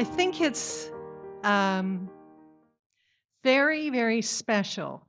I think it's very, very special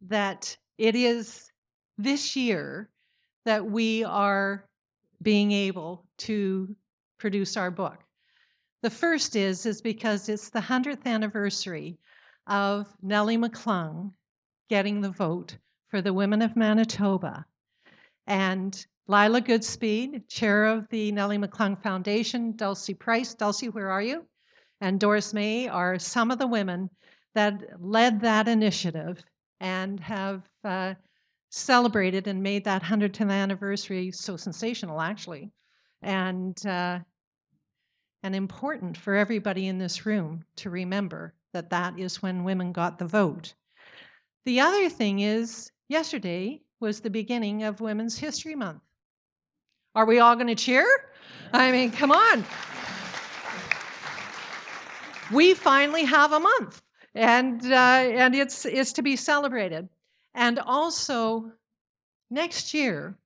that it is this year that we are being able to produce our book. The first is because it's the 100th anniversary of Nellie McClung getting the vote for the women of Manitoba. And Lila Goodspeed, chair of the Nellie McClung Foundation, Dulcie Price, Dulcie, where are you? And Doris May are some of the women that led that initiative and have celebrated and made that 100th anniversary so sensational, actually, and important for everybody in this room to remember that that is when women got the vote. The other thing is, yesterday was the beginning of Women's History Month. Are we all going to cheer? I mean, come on. We finally have a month, and it's to be celebrated. And also, next year,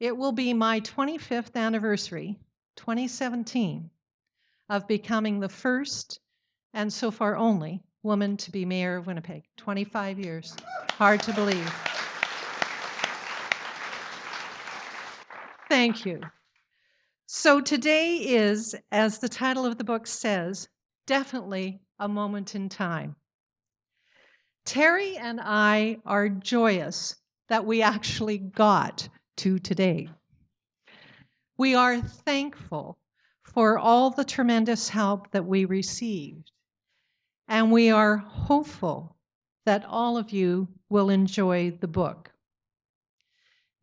it will be my 25th anniversary, 2017, of becoming the first, and so far only, woman to be mayor of Winnipeg. 25 years. Hard to believe. Thank you. So today is, as the title of the book says, definitely a moment in time. Terry and I are joyous that we actually got to today. We are thankful for all the tremendous help that we received, and we are hopeful that all of you will enjoy the book.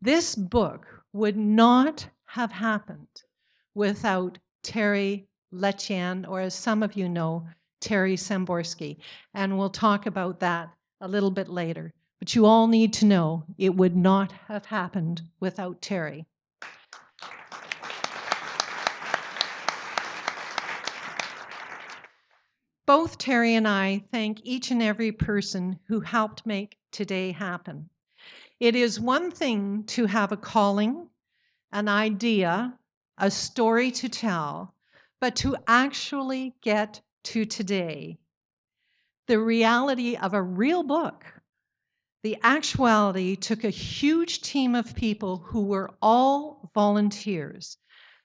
This book would not have happened without Terry Letchian, or as some of you know, Terry Samborski. And we'll talk about that a little bit later. But you all need to know it would not have happened without Terry. Both Terry and I thank each and every person who helped make today happen. It is one thing to have a calling, an idea, a story to tell, but to actually get to today, the reality of a real book, the actuality took a huge team of people who were all volunteers.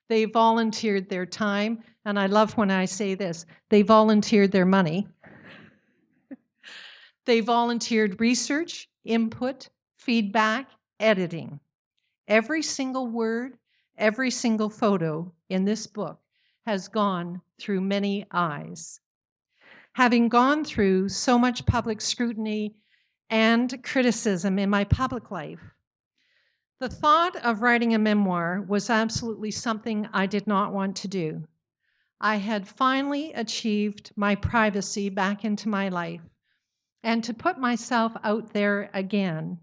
They volunteered their time, and I love when I say this, they volunteered their money. They volunteered research, input, feedback, editing. Every single word, every single photo in this book has gone through many eyes. Having gone through so much public scrutiny and criticism in my public life, the thought of writing a memoir was absolutely something I did not want to do. I had finally achieved my privacy back into my life, and to put myself out there again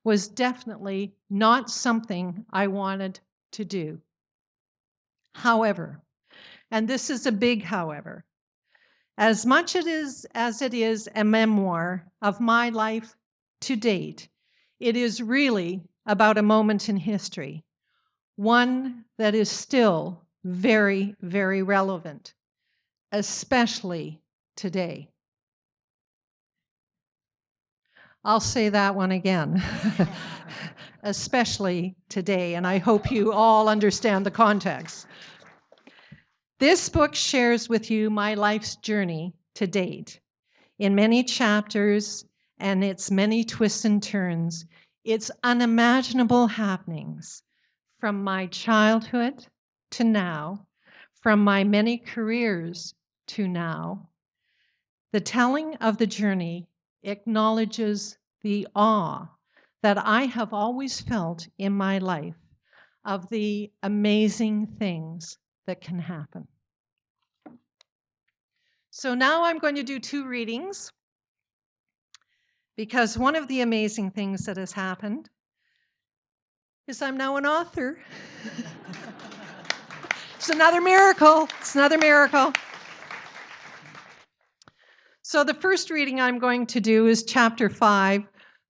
was definitely not something I wanted to do. However, and this is a big however, as much as it is a memoir of my life to date, it is really about a moment in history, one that is still very, very relevant, especially today. I'll say that one again, especially today, and I hope you all understand the context. This book shares with you my life's journey to date, in many chapters and its many twists and turns, its unimaginable happenings, from my childhood to now, from my many careers to now. The telling of the journey acknowledges the awe that I have always felt in my life of the amazing things that can happen. So now I'm going to do two readings, because one of the amazing things that has happened is I'm now an author. It's another miracle. It's another miracle. So the first reading I'm going to do is chapter 5,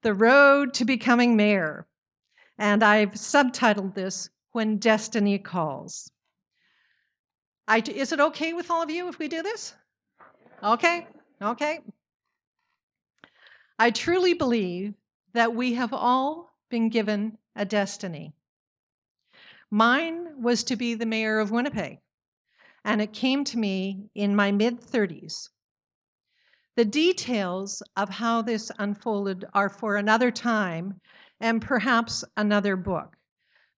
The Road to Becoming Mayor. And I've subtitled this, When Destiny Calls. Is it okay with all of you if we do this? Okay, okay. I truly believe that we have all been given a destiny. Mine was to be the mayor of Winnipeg, and it came to me in my mid-30s. The details of how this unfolded are for another time and perhaps another book.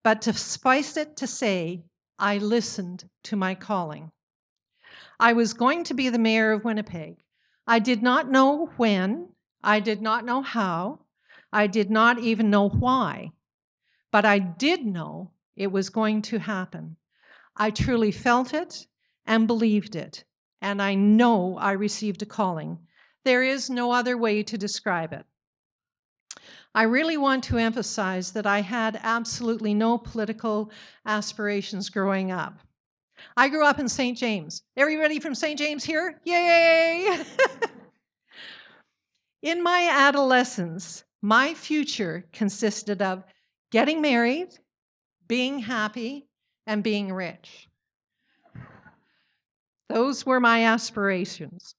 But to suffice it to say, I listened to my calling. I was going to be the mayor of Winnipeg. I did not know when, I did not know how, I did not even know why, but I did know it was going to happen. I truly felt it and believed it, and I know I received a calling. There is no other way to describe it. I really want to emphasize that I had absolutely no political aspirations growing up. I grew up in St. James. Everybody from St. James here? Yay! In my adolescence, my future consisted of getting married, being happy, and being rich. Those were my aspirations.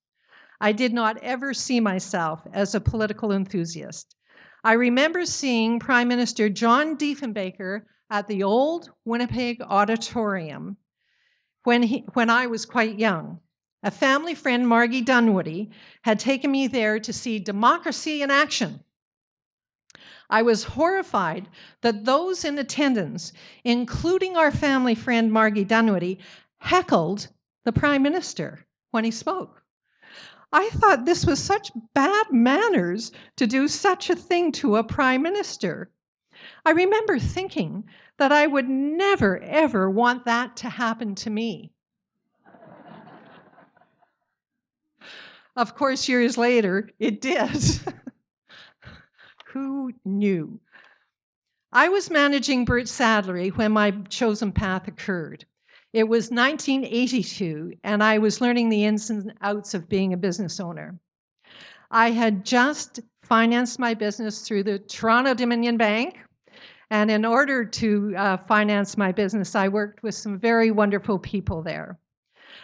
I did not ever see myself as a political enthusiast. I remember seeing Prime Minister John Diefenbaker at the old Winnipeg Auditorium when I was quite young. A family friend, Margie Dunwoody, had taken me there to see Democracy in Action. I was horrified that those in attendance, including our family friend Margie Dunwoody, heckled the Prime Minister when he spoke. I thought this was such bad manners to do such a thing to a Prime Minister. I remember thinking that I would never, ever want that to happen to me. Of course, years later, it did. Who knew? I was managing Burt Sadlery when my chosen path occurred. It was 1982, and I was learning the ins and outs of being a business owner. I had just financed my business through the Toronto Dominion Bank, and in order to finance my business, I worked with some very wonderful people there.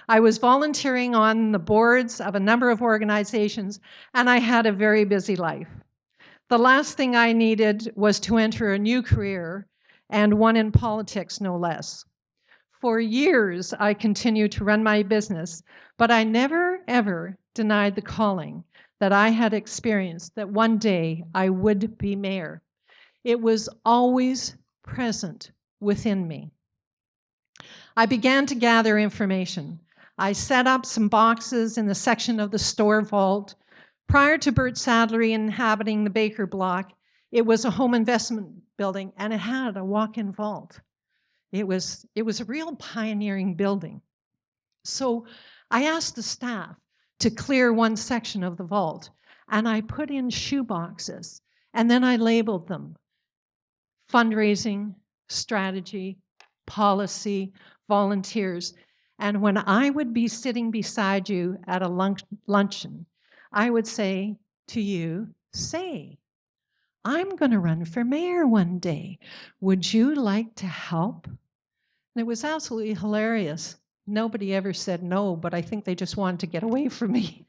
I was volunteering on the boards of a number of organizations, and I had a very busy life. The last thing I needed was to enter a new career, and one in politics, no less. For years, I continued to run my business, but I never, ever denied the calling that I had experienced that one day I would be mayor. It was always present within me. I began to gather information. I set up some boxes in the section of the store vault. Prior to Burt Sadlery inhabiting the Baker Block, it was a home investment building, and it had a walk-in vault. It was a real pioneering building. So I asked the staff to clear one section of the vault, and I put in shoe boxes, and then I labeled them fundraising, strategy, policy, volunteers. And when I would be sitting beside you at a luncheon, I would say to you, say, I'm going to run for mayor one day. Would you like to help? And it was absolutely hilarious. Nobody ever said no, but I think they just wanted to get away from me.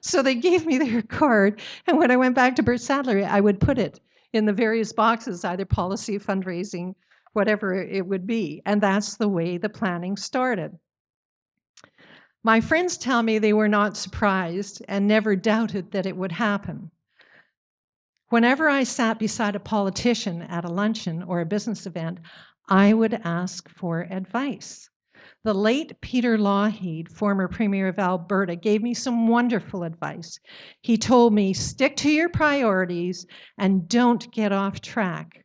So they gave me their card, and when I went back to Burt Sadlery, I would put it in the various boxes, either policy, fundraising, whatever it would be. And that's the way the planning started. My friends tell me they were not surprised and never doubted that it would happen. Whenever I sat beside a politician at a luncheon or a business event, I would ask for advice. The late Peter Lougheed, former Premier of Alberta, gave me some wonderful advice. He told me, stick to your priorities and don't get off track.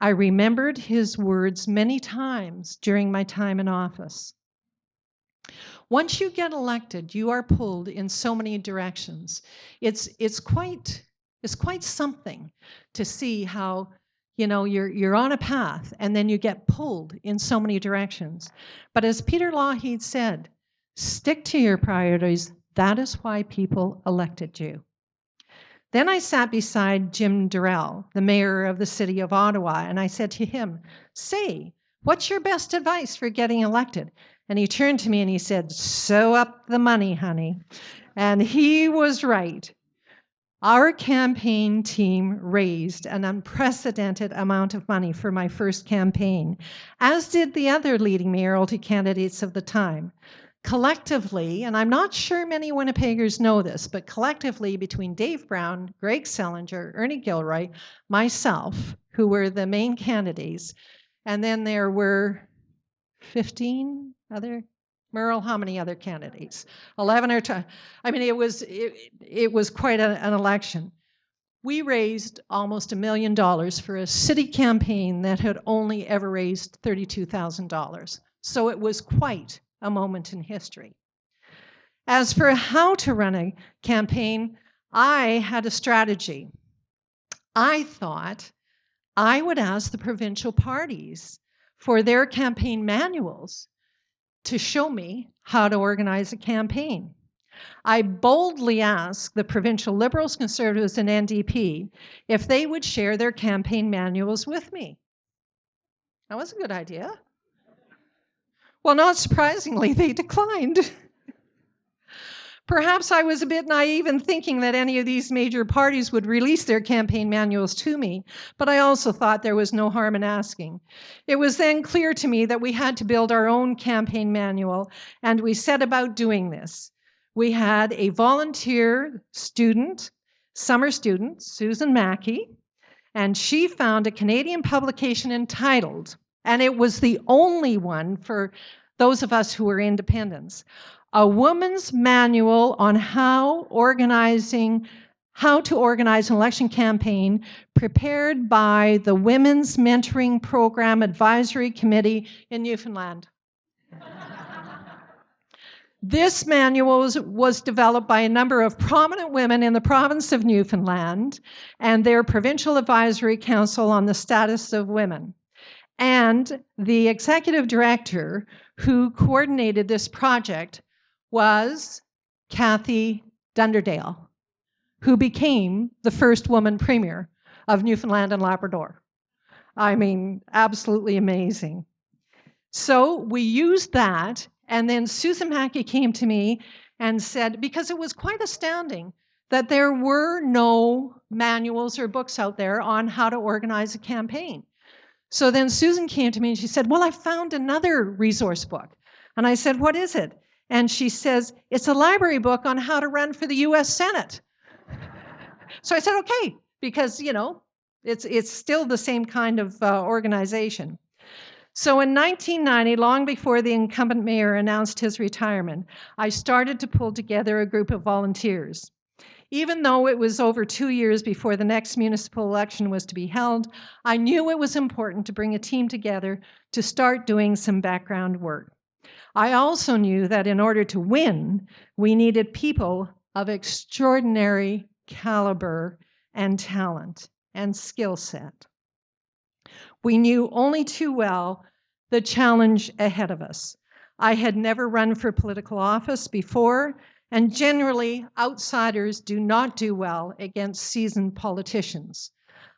I remembered his words many times during my time in office. Once you get elected, you are pulled in so many directions. It's quite something to see how you're on a path and then you get pulled in so many directions. But as Peter Lougheed said, stick to your priorities. That is why people elected you. Then I sat beside Jim Durrell, the mayor of the city of Ottawa, and I said to him, say, what's your best advice for getting elected? And he turned to me and he said, "Sew up the money, honey." And he was right. Our campaign team raised an unprecedented amount of money for my first campaign, as did the other leading mayoralty candidates of the time. Collectively, and I'm not sure many Winnipeggers know this, but collectively between Dave Brown, Greg Selinger, Ernie Gilroy, myself, who were the main candidates, and then there were 15 other, Merle, how many other candidates? 11 or 12. I mean, it was quite an election. We raised almost $1 million for a city campaign that had only ever raised $32,000. So it was quite a moment in history. As for how to run a campaign, I had a strategy. I thought I would ask the provincial parties for their campaign manuals to show me how to organize a campaign. I boldly asked the provincial Liberals, Conservatives, and NDP if they would share their campaign manuals with me. That was a good idea. Well, not surprisingly, they declined. Perhaps I was a bit naive in thinking that any of these major parties would release their campaign manuals to me, but I also thought there was no harm in asking. It was then clear to me that we had to build our own campaign manual, and we set about doing this. We had a volunteer student, summer student, Susan Mackey, and she found a Canadian publication entitled, and it was the only one for those of us who were independents, A Woman's Manual on How to Organize an Election Campaign, prepared by the Women's Mentoring Program Advisory Committee in Newfoundland. This manual was developed by a number of prominent women in the province of Newfoundland and their Provincial Advisory Council on the Status of Women. And the executive director who coordinated this project was Kathy Dunderdale, who became the first woman premier of Newfoundland and Labrador. I mean, absolutely amazing. So we used that, and then Susan Mackey came to me and said, because it was quite astounding that there were no manuals or books out there on how to organize a campaign. So then Susan came to me and she said, "Well, I found another resource book." And I said, "What is it?" And she says, "It's a library book on how to run for the US Senate." So I said, okay, because, you know, it's still the same kind of organization. So in 1990, long before the incumbent mayor announced his retirement, I started to pull together a group of volunteers. Even though it was over 2 years before the next municipal election was to be held, I knew it was important to bring a team together to start doing some background work. I also knew that in order to win, we needed people of extraordinary caliber and talent and skill set. We knew only too well the challenge ahead of us. I had never run for political office before, and generally, outsiders do not do well against seasoned politicians.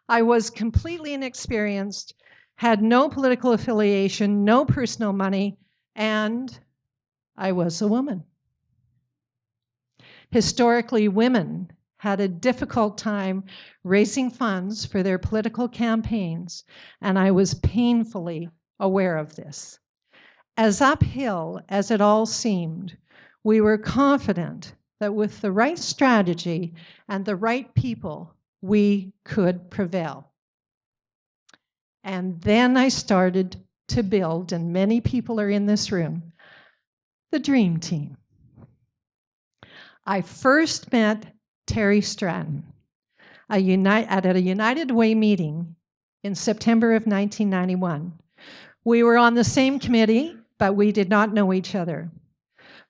I was completely inexperienced, had no political affiliation, no personal money, and I was a woman. Historically, women had a difficult time raising funds for their political campaigns, and I was painfully aware of this. As uphill as it all seemed, we were confident that with the right strategy and the right people, we could prevail. And then I started to build, and many people are in this room, the dream team. I first met Terry Stratton at a United Way meeting in September of 1991. We were on the same committee, but we did not know each other.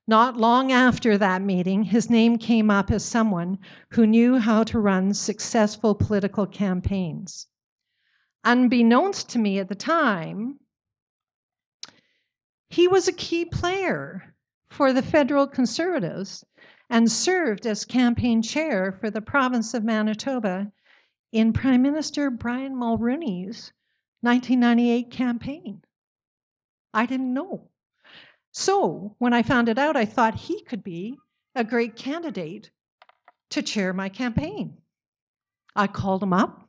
Not long after that meeting, his name came up as someone who knew how to run successful political campaigns. Unbeknownst to me at the time, he was a key player for the federal Conservatives and served as campaign chair for the province of Manitoba in Prime Minister Brian Mulroney's 1998 campaign. I didn't know. So when I found it out, I thought he could be a great candidate to chair my campaign. I called him up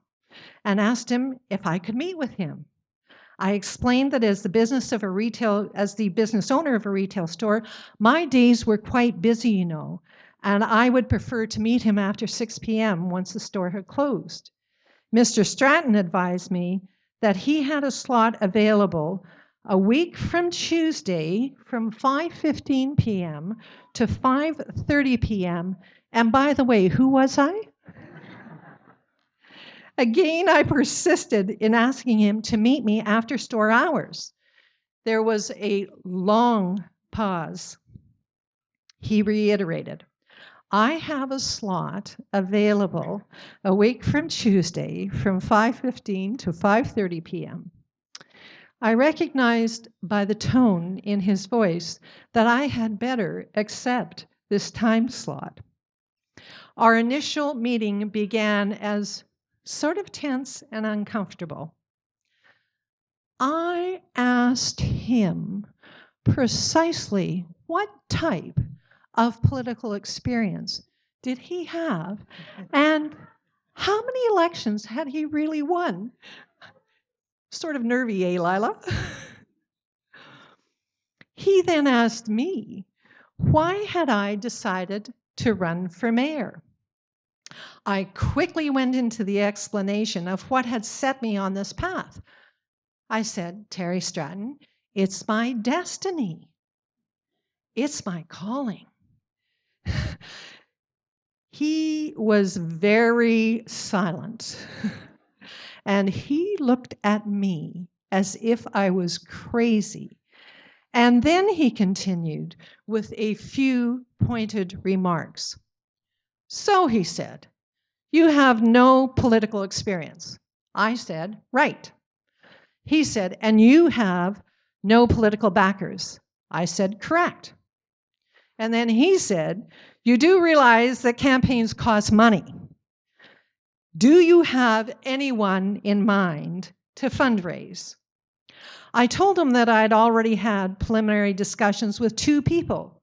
and asked him if I could meet with him. I explained that as the business owner of a retail store, my days were quite busy, and I would prefer to meet him after 6 p.m. once the store had closed. Mr. Stratton advised me that he had a slot available a week from Tuesday from 5:15 p.m. to 5:30 p.m. And by the way, who was I? Again, I persisted in asking him to meet me after store hours. There was a long pause. He reiterated, I have a slot available a week from Tuesday from 5:15 to 5:30 p.m. I recognized by the tone in his voice that I had better accept this time slot. Our initial meeting began as sort of tense and uncomfortable. I asked him precisely what type of political experience did he have and how many elections had he really won? Sort of nervy, eh, Lila? He then asked me, why had I decided to run for mayor? I quickly went into the explanation of what had set me on this path. I said, Terry Stratton, it's my destiny. It's my calling. He was very silent, and he looked at me as if I was crazy. And then he continued with a few pointed remarks. So, he said, you have no political experience. I said, right. He said, and you have no political backers. I said, correct. And then he said, you do realize that campaigns cost money. Do you have anyone in mind to fundraise? I told him that I'd already had preliminary discussions with 2 people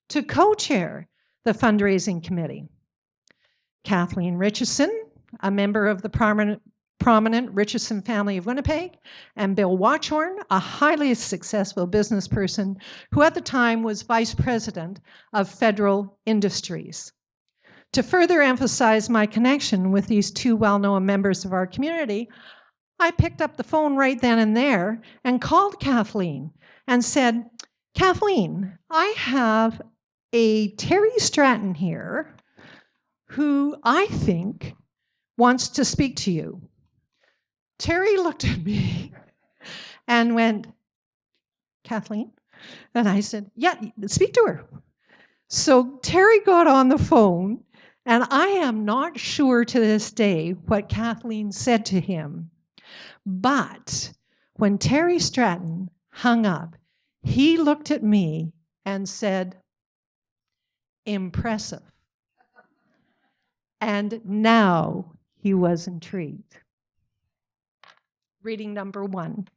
to co-chair the fundraising committee. Kathleen Richardson, a member of the prominent Richardson family of Winnipeg, and Bill Watchorn, a highly successful business person who at the time was vice president of Federal Industries. To further emphasize my connection with these 2 well-known members of our community, I picked up the phone right then and there and called Kathleen and said, Kathleen, I have a Terry Stratton here who I think wants to speak to you. Terry looked at me and went, Kathleen? And I said, yeah, speak to her. So Terry got on the phone, and I am not sure to this day what Kathleen said to him. But when Terry Stratton hung up, he looked at me and said, impressive. And now he was intrigued. Reading number 1.